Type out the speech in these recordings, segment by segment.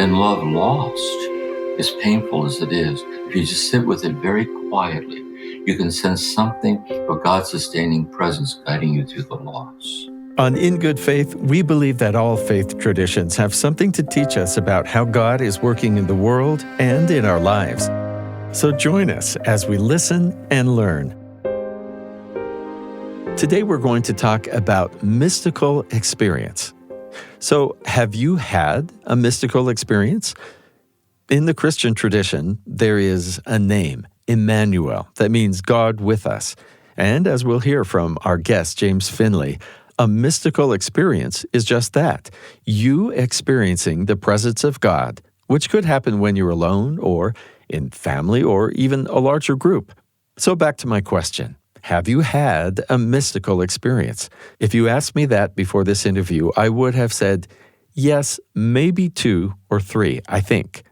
And love lost, as painful as it is, if you just sit with it very quietly, you can sense something of God's sustaining presence guiding you through the loss. On In Good Faith, we believe that all faith traditions have something to teach us about how God is working in the world and in our lives. So join us as we listen and learn. Today we're going to talk about mystical experience. So, have you had a mystical experience? In the Christian tradition, there is a name, Emmanuel, that means God with us. And as we'll hear from our guest, James Finley, a mystical experience is just that, you experiencing the presence of God, which could happen when you're alone or in family or even a larger group. So back to my question. Have you had a mystical experience? If you asked me that before this interview, I would have said, yes, maybe 2 or 3, I think.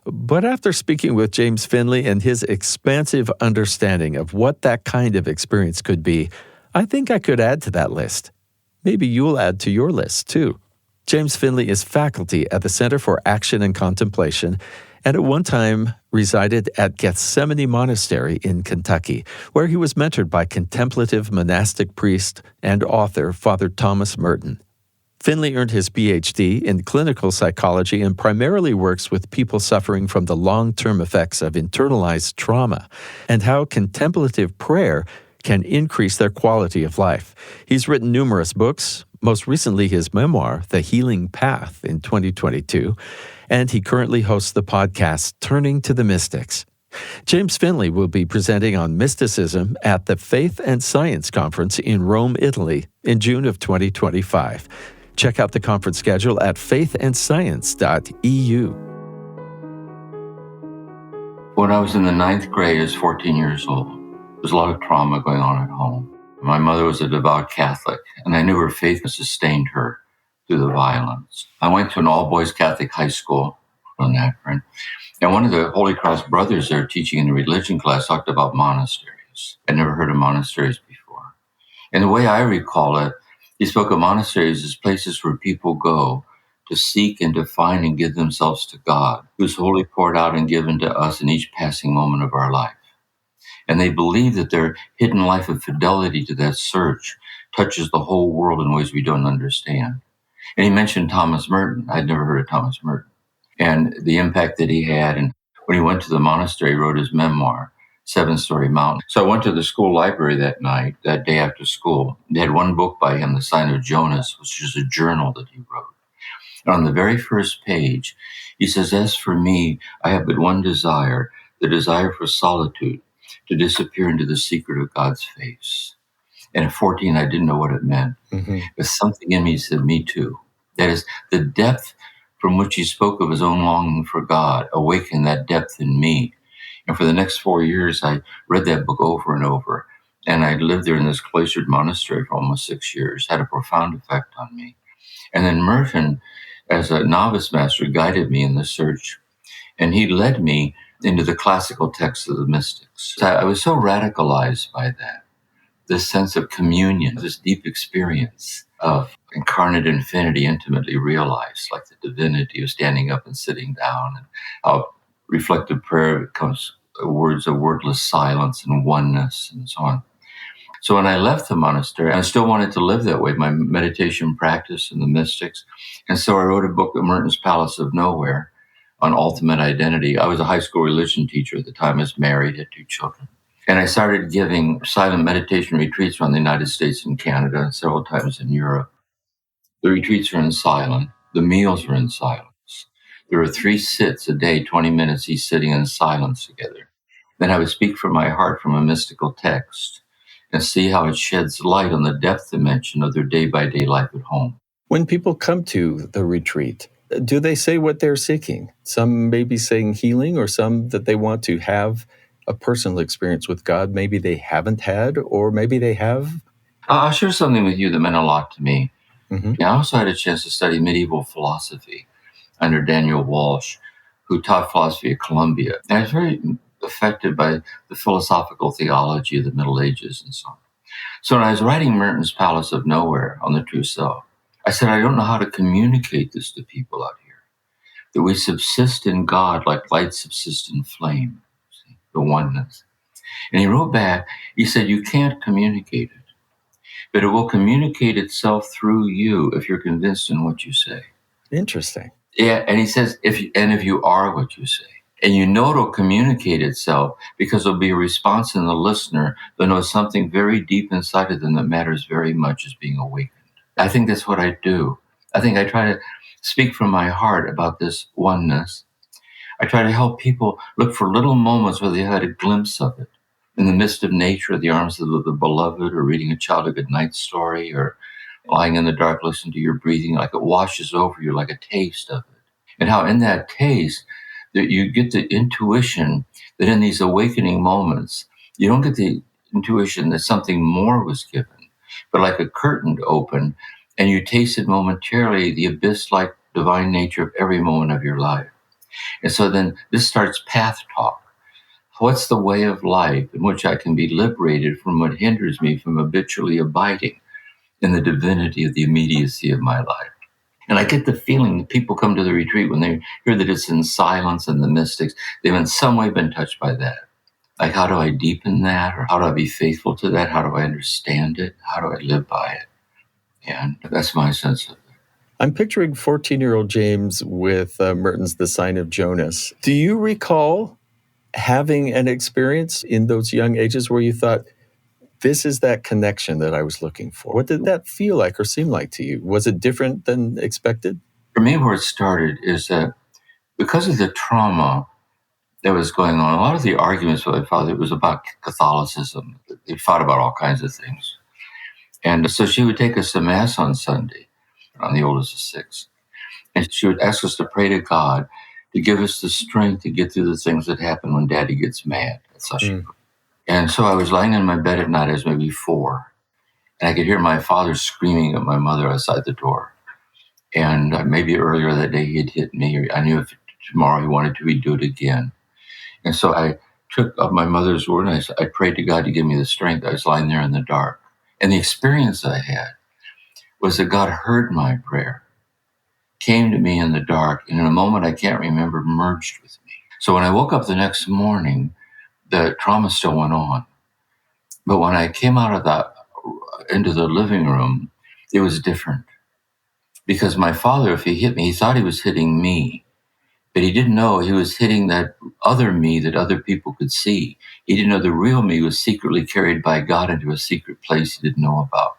But after speaking with James Finley and his expansive understanding of what that kind of experience could be, I think I could add to that list. Maybe you'll add to your list, too. James Finley is faculty at the Center for Action and Contemplation, and at one time resided at Gethsemani Monastery in Kentucky, where he was mentored by contemplative monastic priest and author Father Thomas Merton. Finley earned his Ph.D. in clinical psychology and primarily works with people suffering from the long-term effects of internalized trauma and how contemplative prayer can increase their quality of life. He's written numerous books, most recently his memoir, The Healing Path, in 2022, and he currently hosts the podcast Turning to the Mystics. James Finley will be presenting on mysticism at the Faith and Science Conference in Rome, Italy, in June of 2025. Check out the conference schedule at faithandscience.eu. When I was in the 9th grade, I was 14 years old. There was a lot of trauma going on at home. My mother was a devout Catholic, and I knew her faith sustained her through the violence. I went to an all-boys Catholic high school in Akron, and one of the Holy Cross brothers there teaching in the religion class talked about monasteries. I'd never heard of monasteries before. And the way I recall it, he spoke of monasteries as places where people go to seek and to find and give themselves to God, who's wholly poured out and given to us in each passing moment of our life. And they believe that their hidden life of fidelity to that search touches the whole world in ways we don't understand. And he mentioned Thomas Merton. I'd never heard of Thomas Merton. And the impact that he had. And when he went to the monastery, he wrote his memoir, 7-Story Mountain. So I went to the school library that night, that day after school. They had one book by him, The Sign of Jonas, which is a journal that he wrote. And on the very first page, he says, as for me, I have but one desire, the desire for solitude, to disappear into the secret of God's face. And at 14, I didn't know what it meant. But something in me said, me too. That is, the depth from which he spoke of his own longing for God awakened that depth in me. And for the next 4 years, I read that book over and over. And I lived there in this cloistered monastery for almost 6 years, had a profound effect on me. And then Merton, as a novice master, guided me in the search. And he led me into the classical texts of the mystics. I was so radicalized by that, this sense of communion, this deep experience of incarnate infinity intimately realized, like the divinity of standing up and sitting down, and how reflective prayer becomes words of wordless silence and oneness and so on. So when I left the monastery, I still wanted to live that way, my meditation practice and the mystics. And so I wrote a book, Merton's Palace of Nowhere, on ultimate identity. I was a high school religion teacher at the time. I was married, had 2 children. And I started giving silent meditation retreats around the United States and Canada, and several times in Europe. The retreats are in silence. The meals are in silence. There were 3 sits a day, 20 minutes each, sitting in silence together. Then I would speak from my heart from a mystical text and see how it sheds light on the depth dimension of their day-by-day life at home. When people come to the retreat, do they say what they're seeking? Some may be saying healing, or some that they want to have a personal experience with God maybe they haven't had, or maybe they have? I'll share something with you that meant a lot to me. I also had a chance to study medieval philosophy under Daniel Walsh, who taught philosophy at Columbia. And I was very affected by the philosophical theology of the Middle Ages and so on. So when I was writing Merton's Palace of Nowhere on the True Self, I said, I don't know how to communicate this to people out here. that we subsist in God like light subsists in flame, see, the oneness. And he wrote back, he said, you can't communicate it, but it will communicate itself through you if you're convinced in what you say. Interesting. Yeah, and he says, if you are what you say. And you know it'll communicate itself because there'll be a response in the listener that knows something very deep inside of them that matters very much is being awakened. I think that's what I do. I think I try to speak from my heart about this oneness. I try to help people look for little moments where they had a glimpse of it in the midst of nature, the arms of the beloved, or reading a child a good night story, or lying in the dark, listening to your breathing, like it washes over you like a taste of it. And how in that taste that you get the intuition that in these awakening moments, you don't get the intuition that something more was given, but like a curtain opened, and you tasted momentarily the abyss-like divine nature of every moment of your life. And so then this starts path talk. What's the way of life in which I can be liberated from what hinders me from habitually abiding in the divinity of the immediacy of my life? And I get the feeling that people come to the retreat when they hear that it's in silence and the mystics, they've in some way been touched by that. Like, how do I deepen that? Or how do I be faithful to that? How do I understand it? How do I live by it? And that's my sense of it. I'm picturing 14-year-old James with Merton's The Sign of Jonas. Do you recall having an experience in those young ages where you thought, this is that connection that I was looking for? What did that feel like or seem like to you? Was it different than expected? For me, where it started is that because of the trauma that was going on, a lot of the arguments with my father, it was about Catholicism. They fought about all kinds of things. And so she would take us to Mass on Sunday. I'm the oldest of six. And she would ask us to pray to God to give us the strength to get through the things that happen when Daddy gets mad. That's how she put it. And so I was lying in my bed at night, I was maybe 4, and I could hear my father screaming at my mother outside the door. And maybe earlier that day he had hit me. I knew if tomorrow he wanted to, he'd do it again. And so I took up my mother's word and I prayed to God to give me the strength. I was lying there in the dark. And the experience I had was that God heard my prayer, came to me in the dark, and in a moment I can't remember, merged with me. So when I woke up the next morning, the trauma still went on. But when I came out of that into the living room, it was different. Because my father, if he hit me, he thought he was hitting me. But he didn't know he was hitting that other me that other people could see. He didn't know the real me was secretly carried by God into a secret place he didn't know about.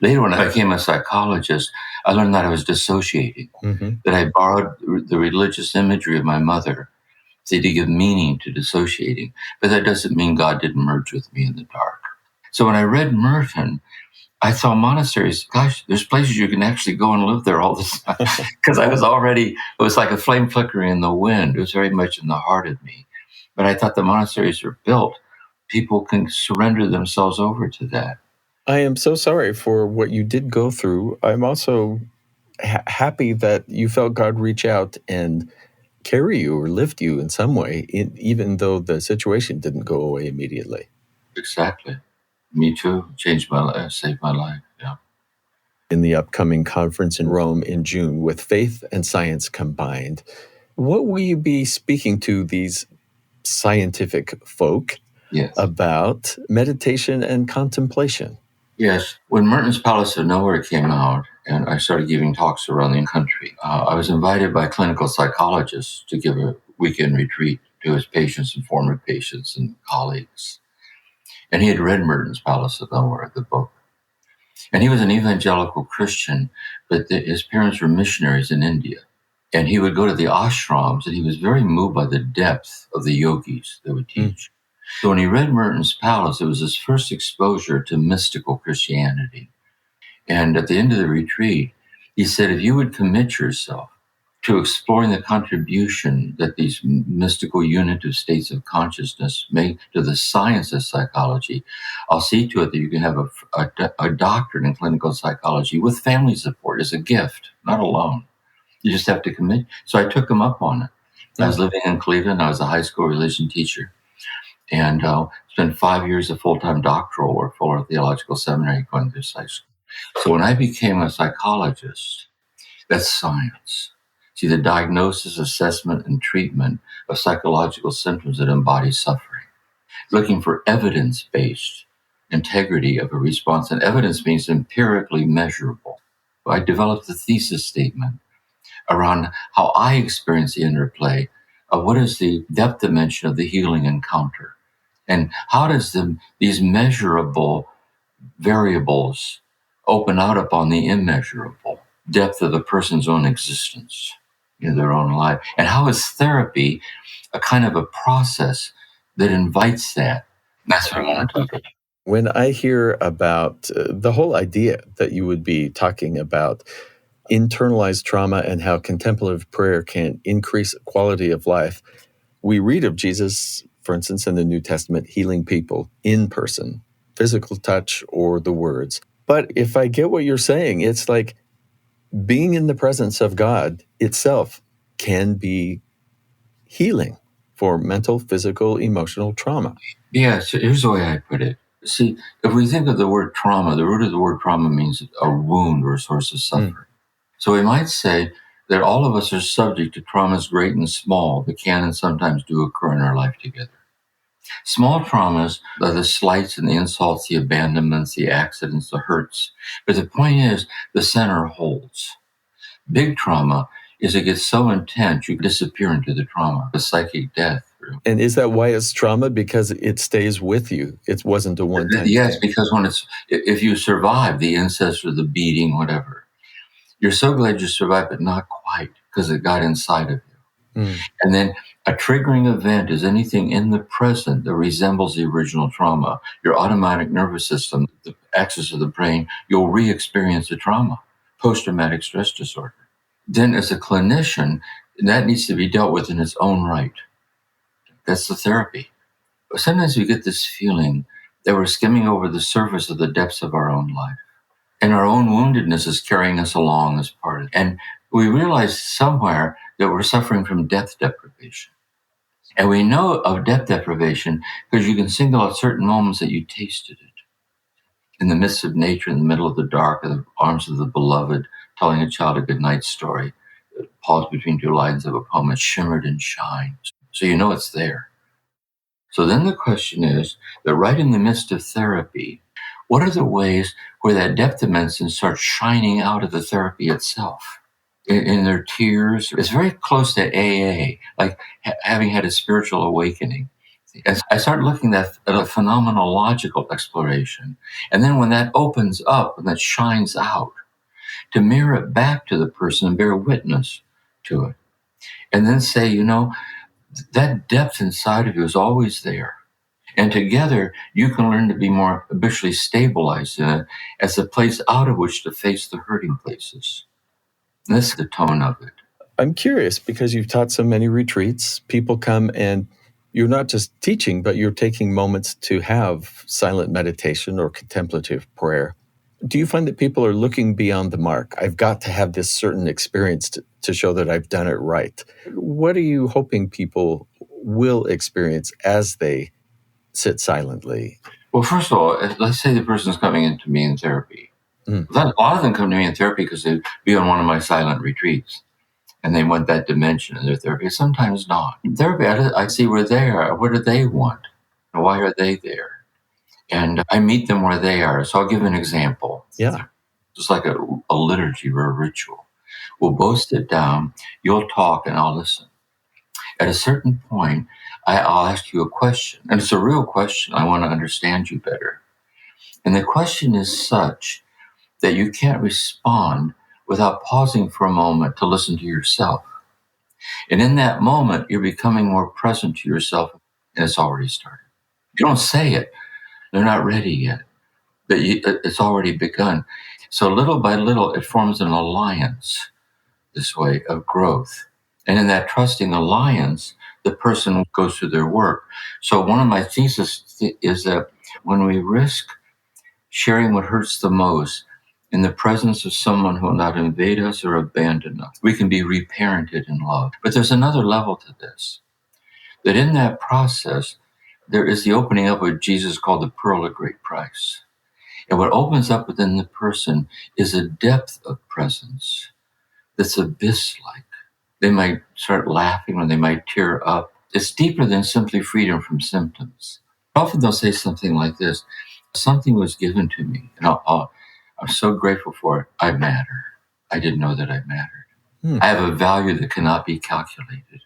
Later, when I became a psychologist, I learned that I was dissociating, that I borrowed the religious imagery of my mother to give meaning to dissociating. But that doesn't mean God didn't merge with me in the dark. So when I read Merton, I saw monasteries. Gosh, there's places you can actually go and live there all the time. Because it was like a flame flickering in the wind. It was very much in the heart of me. But I thought the monasteries are built. People can surrender themselves over to that. I am so sorry for what you did go through. I'm also happy that you felt God reach out and carry you or lift you in some way, even though the situation didn't go away immediately. Exactly. Me too. Changed my life, saved my life. Yeah. In the upcoming conference in Rome in June, with faith and science combined, what will you be speaking to these scientific folk about meditation and contemplation? Yes. When Merton's Palace of Nowhere came out, and I started giving talks around the country, I was invited by clinical psychologists to give a weekend retreat to his patients and former patients and colleagues. And he had read Merton's Palace of Nowhere, the book. And he was an evangelical Christian, but his parents were missionaries in India. And he would go to the ashrams, and he was very moved by the depth of the yogis that would teach. So when he read Merton's Palace, it was his first exposure to mystical Christianity. And at the end of the retreat, he said, if you would commit yourself to exploring the contribution that these mystical unitive states of consciousness make to the science of psychology, I'll see to it that you can have a doctorate in clinical psychology with family support as a gift, not alone. You just have to commit. So I took him up on it. I was living in Cleveland. I was a high school religion teacher. And spent 5 years of full-time doctoral work for a theological seminary going through high school. So when I became a psychologist, that's science. See, the diagnosis, assessment, and treatment of psychological symptoms that embody suffering. Looking for evidence-based integrity of a response, and evidence means empirically measurable. I developed a thesis statement around how I experience the interplay of what is the depth dimension of the healing encounter, and how does these measurable variables open out upon the immeasurable depth of the person's own existence in their own life, and how is therapy a kind of a process that invites that. That's what I want to talk about. When I hear about the whole idea that you would be talking about internalized trauma and how contemplative prayer can increase quality of life, we read of Jesus, for instance, in the New Testament, healing people in person, physical touch or the words. But if I get what you're saying, it's like being in the presence of God itself can be healing for mental, physical, emotional trauma. Yeah, so here's the way I put it. See, if we think of the word trauma, the root of the word trauma means a wound or a source of suffering. So we might say that all of us are subject to traumas great and small that can and sometimes do occur in our life together. Small traumas are the slights and the insults, the abandonments, the accidents, the hurts. But the point is, the center holds. Big trauma is it gets so intense you disappear into the trauma, the psychic death. And is that why it's trauma? Because it stays with you. It wasn't a one-time Yes, thing. because if you survive the incest or the beating, whatever, you're so glad you survived, but not quite, because it got inside of you. And then a triggering event is anything in the present that resembles the original trauma. Your autonomic nervous system, the axis of the brain, you'll re-experience the trauma, post-traumatic stress disorder. Then as a clinician, that needs to be dealt with in its own right. That's the therapy. But sometimes we get this feeling that we're skimming over the surface of the depths of our own life. And our own woundedness is carrying us along as part of it. And we realize somewhere that we're suffering from depth deprivation. And we know of depth deprivation because you can single out certain moments that you tasted it. In the midst of nature, in the middle of the dark, in the arms of the beloved, telling a child a goodnight story, pause between two lines of a poem, it shimmered and shined. So you know it's there. So then the question is that right in the midst of therapy, what are the ways where that depth dimension starts shining out of the therapy itself? In their tears, it's very close to AA, like having had a spiritual awakening. As I start looking at a phenomenological exploration, and then when that opens up and that shines out, to mirror it back to the person and bear witness to it. And then say, you know, that depth inside of you is always there. And together, you can learn to be more habitually stabilized in it as a place out of which to face the hurting places. And this is the tone of it. I'm curious because you've taught so many retreats. People come and you're not just teaching, but you're taking moments to have silent meditation or contemplative prayer. Do you find that people are looking beyond the mark? I've got to have this certain experience to show that I've done it right. What are you hoping people will experience as they sit silently? Well, first of all, let's say the person's coming into me in therapy. A lot of them come to me in therapy because they'd be on one of my silent retreats and they want that dimension in their therapy. Sometimes not. In therapy, I see where they are. What do they want? Why are they there? And I meet them where they are. So I'll give an example. Yeah. Just like a liturgy or a ritual. We'll both sit down, you'll talk, and I'll listen. At a certain point, I'll ask you a question. And it's a real question. I want to understand you better. And the question is such that you can't respond without pausing for a moment to listen to yourself. And in that moment, you're becoming more present to yourself, and it's already started. You don't say it. They're not ready yet. But it's already begun. So little by little, it forms an alliance this way of growth. And in that trusting alliance, the person goes through their work. So one of my theses is that when we risk sharing what hurts the most in the presence of someone who will not invade us or abandon us, we can be reparented in love. But there's another level to this, that in that process, there is the opening up of what Jesus called the pearl of great price. And what opens up within the person is a depth of presence that's abyss-like. They might start laughing or they might tear up. It's deeper than simply freedom from symptoms. Often they'll say something like this: something was given to me, and I'm so grateful for it. I matter. I didn't know that I mattered. I have a value that cannot be calculated.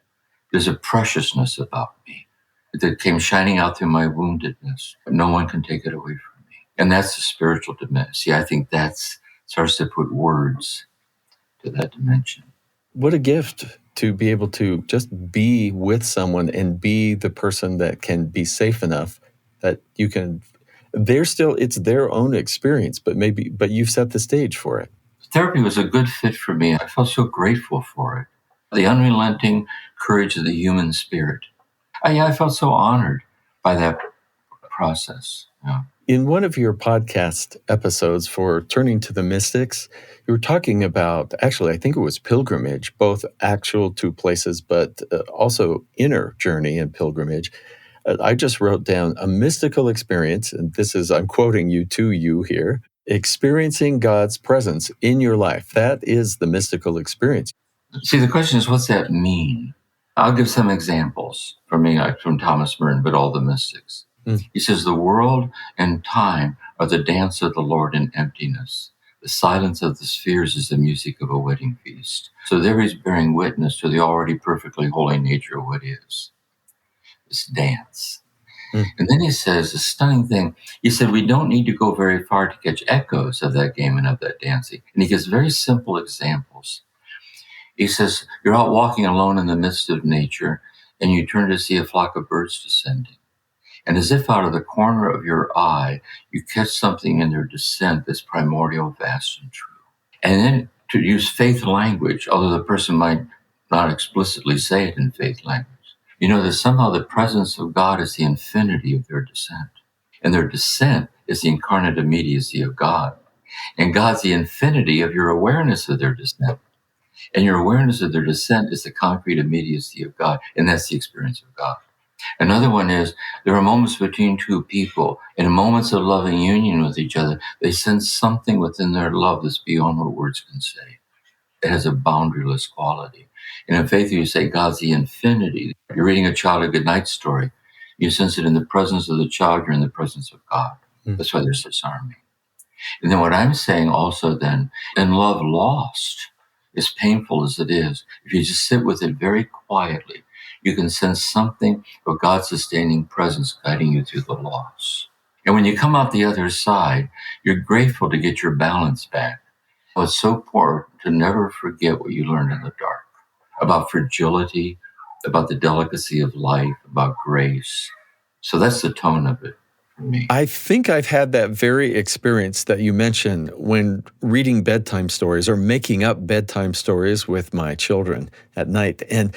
There's a preciousness about me that came shining out through my woundedness, but no one can take it away from me. And that's the spiritual dimension. See, I think that starts to put words to that dimension. What a gift to be able to just be with someone and be the person that can be safe enough that you can, it's their own experience, but you've set the stage for it. Therapy was a good fit for me. I felt so grateful for it. The unrelenting courage of the human spirit. I felt so honored by that process. Yeah. In one of your podcast episodes for Turning to the Mystics, you were talking about, actually, I think it was pilgrimage, both actual to places, but also inner journey and pilgrimage. I just wrote down a mystical experience, and I'm quoting you to you here, experiencing God's presence in your life. That is the mystical experience. See, the question is, what's that mean? I'll give some examples from me, like from Thomas Merton, but all the mystics. He says, the world and time are the dance of the Lord in emptiness. The silence of the spheres is the music of a wedding feast. So there he's bearing witness to the already perfectly holy nature of what is. This dance. And then he says a stunning thing. He said, we don't need to go very far to catch echoes of that game and of that dancing. And he gives very simple examples. He says, you're out walking alone in the midst of nature, and you turn to see a flock of birds descending. And as if out of the corner of your eye, you catch something in their descent that's primordial, vast, and true. And then to use faith language, although the person might not explicitly say it in faith language, you know that somehow the presence of God is the infinity of their descent. And their descent is the incarnate immediacy of God. And God's the infinity of your awareness of their descent. And your awareness of their descent is the concrete immediacy of God. And that's the experience of God. Another one is there are moments between two people. In moments of loving union with each other, they sense something within their love that's beyond what words can say. It has a boundaryless quality. And in faith, you say God's the infinity. You're reading a child a goodnight story. You sense it in the presence of the child. You're in the presence of God. That's why there's disarming. And then what I'm saying also then, in love lost, as painful as it is, if you just sit with it very quietly, you can sense something of God's sustaining presence guiding you through the loss. And when you come out the other side, you're grateful to get your balance back. It's so important to never forget what you learned in the dark about fragility, about the delicacy of life, about grace. So that's the tone of it for me. I think I've had that very experience that you mentioned when reading bedtime stories or making up bedtime stories with my children at night. And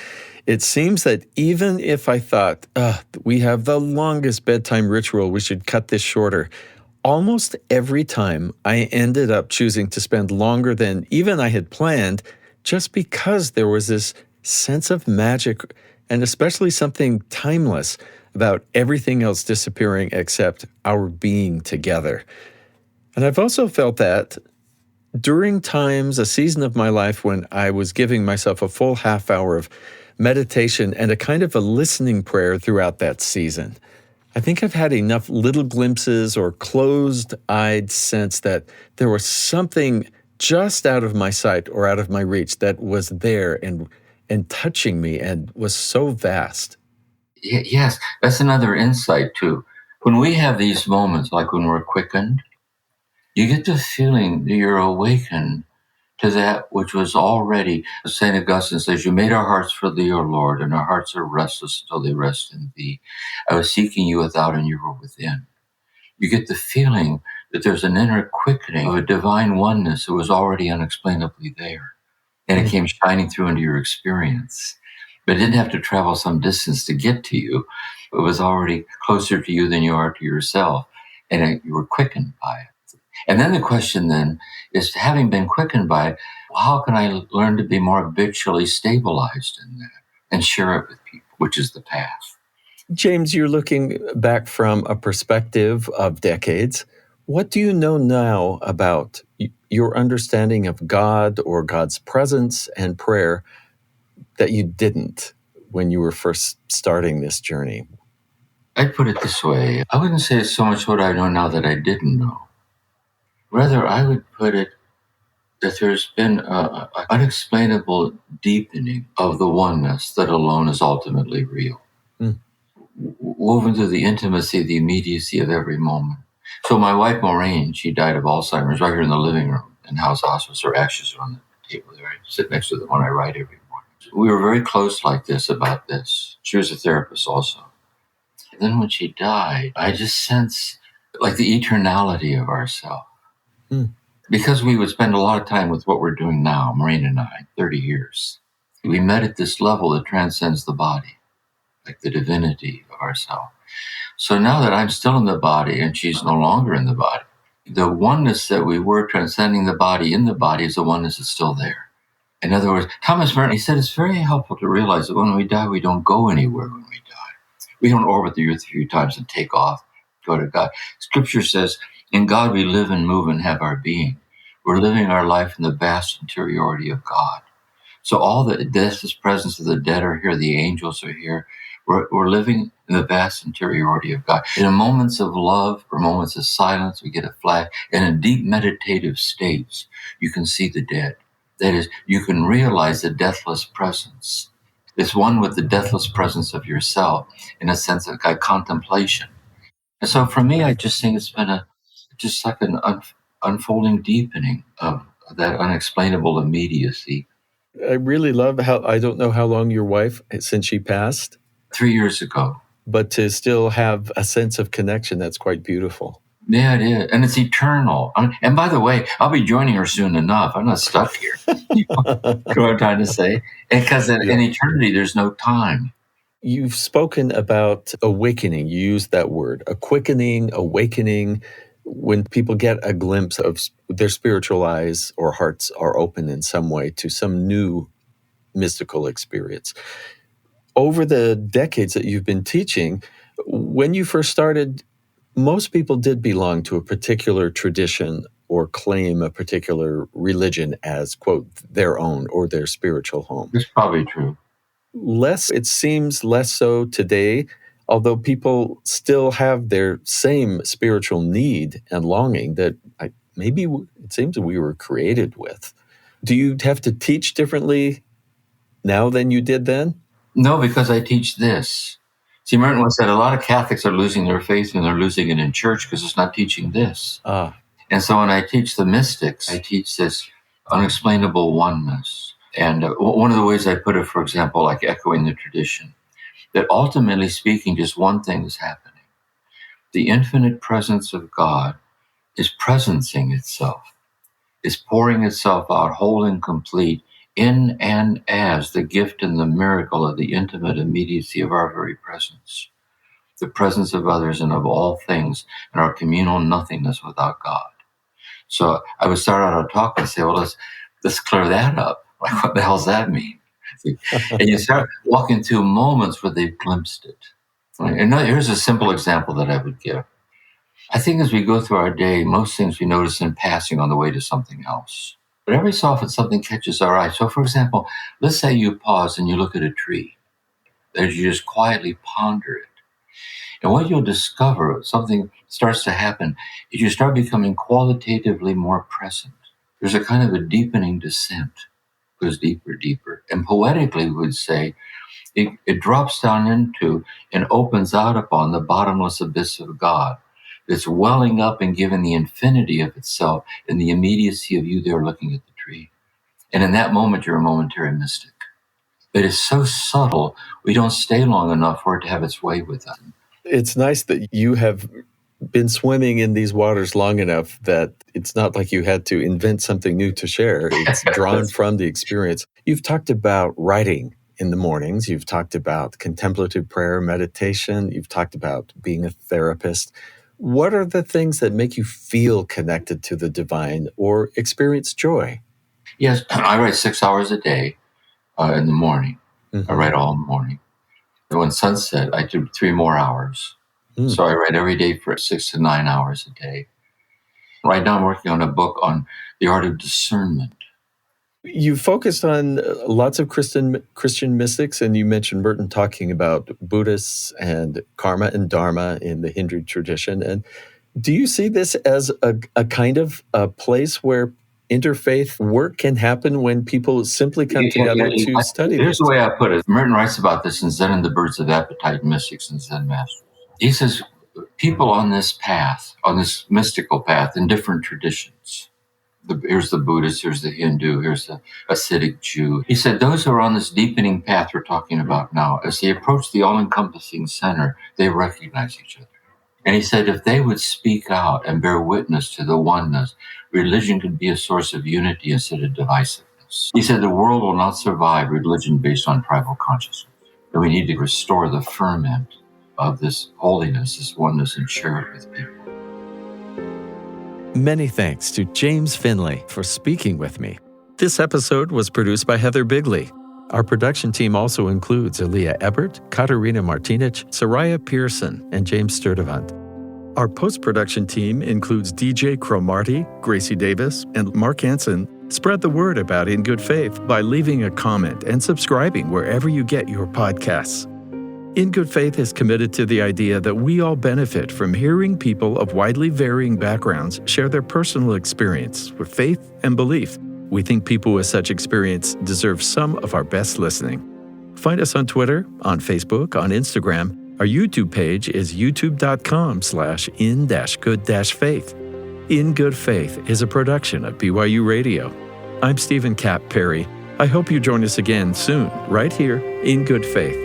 it seems that even if I thought, we have the longest bedtime ritual, we should cut this shorter, almost every time I ended up choosing to spend longer than even I had planned, just because there was this sense of magic and especially something timeless about everything else disappearing except our being together. And I've also felt that during times, a season of my life when I was giving myself a full half hour of meditation and a kind of a listening prayer throughout that season. I think I've had enough little glimpses or closed-eyed sense that there was something just out of my sight or out of my reach that was there and touching me and was so vast. Yes, that's another insight too. When we have these moments, like when we're quickened, you get the feeling that you're awakened to that which was already, St. Augustine says, you made our hearts for thee, O Lord, and our hearts are restless until they rest in thee. I was seeking you without, and you were within. You get the feeling that there's an inner quickening of a divine oneness that was already unexplainably there. And it came shining through into your experience. But it didn't have to travel some distance to get to you. It was already closer to you than you are to yourself. And you were quickened by it. And then the question then is, having been quickened by it, well, how can I learn to be more habitually stabilized in that and share it with people, which is the path. James, you're looking back from a perspective of decades. What do you know now about your understanding of God or God's presence and prayer that you didn't when you were first starting this journey? I'd put it this way. I wouldn't say it's so much what I know now that I didn't know. Rather, I would put it that there's been an unexplainable deepening of the oneness that alone is ultimately real, woven through the intimacy, the immediacy of every moment. So my wife, Maureen, she died of Alzheimer's right here in the living room in House Hospice. Her ashes are on the table there. I sit next to them when I write every morning. We were very close like this about this. She was a therapist also. And then when she died, I just sense like the eternality of ourselves. Because we would spend a lot of time with what we're doing now, Maureen and I, 30 years. We met at this level that transcends the body, like the divinity of ourselves. So now that I'm still in the body and she's no longer in the body, the oneness that we were transcending the body in the body is the oneness that's still there. In other words, Thomas Merton, he said it's very helpful to realize that when we die, we don't go anywhere when we die. We don't orbit the earth a few times and take off, go to God. Scripture says, in God we live and move and have our being. We're living our life in the vast interiority of God. So all the deathless presence of the dead are here, the angels are here. We're living in the vast interiority of God. In moments of love or moments of silence, we get a flash. And in deep meditative states, you can see the dead. That is, you can realize the deathless presence. It's one with the deathless presence of yourself in a sense of contemplation. And so for me, I just think it's been just like an unfolding deepening of that unexplainable immediacy. I really love how, I don't know how long your wife, since she passed. 3 years ago. But to still have a sense of connection, that's quite beautiful. Yeah, it is. And it's eternal. And by the way, I'll be joining her soon enough. I'm not stuck here. You know what I'm trying to say? Because in eternity, there's no time. You've spoken about awakening. You used that word, a quickening, awakening. When people get a glimpse of their spiritual eyes or hearts are open in some way to some new mystical experience. Over the decades that you've been teaching, when you first started, most people did belong to a particular tradition or claim a particular religion as, quote, their own or their spiritual home. It's probably true. It seems less so today, although people still have their same spiritual need and longing that maybe it seems that we were created with. Do you have to teach differently now than you did then? No, because I teach this. See, Merton once said a lot of Catholics are losing their faith and they're losing it in church because it's not teaching this. And so when I teach the mystics, I teach this unexplainable oneness. And one of the ways I put it, for example, like echoing the tradition, that ultimately speaking, just one thing is happening. The infinite presence of God is presencing itself, is pouring itself out whole and complete in and as the gift and the miracle of the intimate immediacy of our very presence, the presence of others and of all things, and our communal nothingness without God. So I would start out a talk and say, well, let's clear that up. Like, what the hell does that mean? And you start walking through moments where they've glimpsed it. And here's a simple example that I would give. I think as we go through our day, most things we notice in passing on the way to something else. But every so often something catches our eye. So for example, let's say you pause and you look at a tree. As you just quietly ponder it. And what you'll discover, something starts to happen, is you start becoming qualitatively more present. There's a kind of a deepening descent, goes deeper, deeper. And poetically, we would say, it drops down into and opens out upon the bottomless abyss of God. It's welling up and giving the infinity of itself in the immediacy of you there looking at the tree. And in that moment, you're a momentary mystic. It is so subtle, we don't stay long enough for it to have its way with us. It's nice that you have been swimming in these waters long enough that it's not like you had to invent something new to share. It's drawn from the experience. You've talked about writing in the mornings. You've talked about contemplative prayer, meditation. You've talked about being a therapist. What are the things that make you feel connected to the divine or experience joy? Yes, I write 6 hours a day in the morning. I write all in the morning. And when sunset, I do 3 more hours. So I write every day for 6 to 9 hours a day. Right now I'm working on a book on the art of discernment. You focused on lots of Christian mystics, and you mentioned Merton talking about Buddhists and karma and dharma in the Hindu tradition. And do you see this as a kind of a place where interfaith work can happen when people simply come together to study Here's this? the way I put it. Merton writes about this in Zen and the Birds of Appetite, Mystics and Zen Masters. He says people on this path, on this mystical path in different traditions, here's the Buddhist, here's the Hindu, here's the Hasidic Jew. He said those who are on this deepening path we're talking about now, as they approach the all-encompassing center, they recognize each other. And he said if they would speak out and bear witness to the oneness, religion could be a source of unity instead of divisiveness. He said the world will not survive religion based on tribal consciousness. And we need to restore the ferment of this holiness, this oneness, and share it with people. Many thanks to James Finley for speaking with me. This episode was produced by Heather Bigley. Our production team also includes Aaliyah Ebert, Katerina Martinic, Soraya Pearson, and James Sturdivant. Our post-production team includes DJ Cromarty, Gracie Davis, and Mark Hansen. Spread the word about In Good Faith by leaving a comment and subscribing wherever you get your podcasts. In Good Faith is committed to the idea that we all benefit from hearing people of widely varying backgrounds share their personal experience with faith and belief. We think people with such experience deserve some of our best listening. Find us on Twitter, on Facebook, on Instagram. Our YouTube page is youtube.com/in-good-faith. In Good Faith is a production of BYU Radio. I'm Stephen Cap Perry. I hope you join us again soon, right here in Good Faith.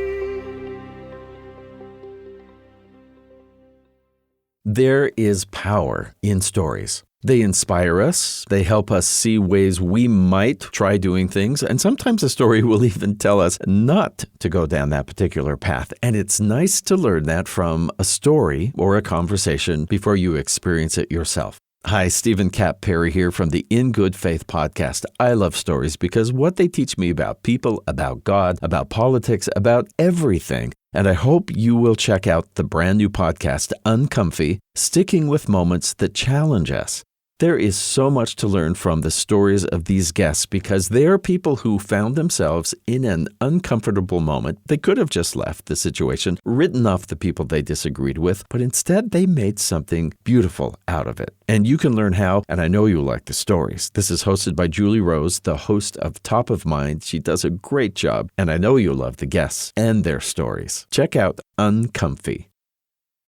There is power in stories. They inspire us, they help us see ways we might try doing things, and sometimes a story will even tell us not to go down that particular path. And it's nice to learn that from a story or a conversation before you experience it yourself. Hi, Stephen Cap Perry here from the In Good Faith podcast. I love stories because what they teach me about people, about God, about politics, about everything. And I hope you will check out the brand new podcast, Uncomfy, Sticking with Moments That Challenge Us. There is so much to learn from the stories of these guests because they are people who found themselves in an uncomfortable moment. They could have just left the situation, written off the people they disagreed with, but instead they made something beautiful out of it. And you can learn how, and I know you'll like the stories. This is hosted by Julie Rose, the host of Top of Mind. She does a great job, and I know you'll love the guests and their stories. Check out Uncomfy.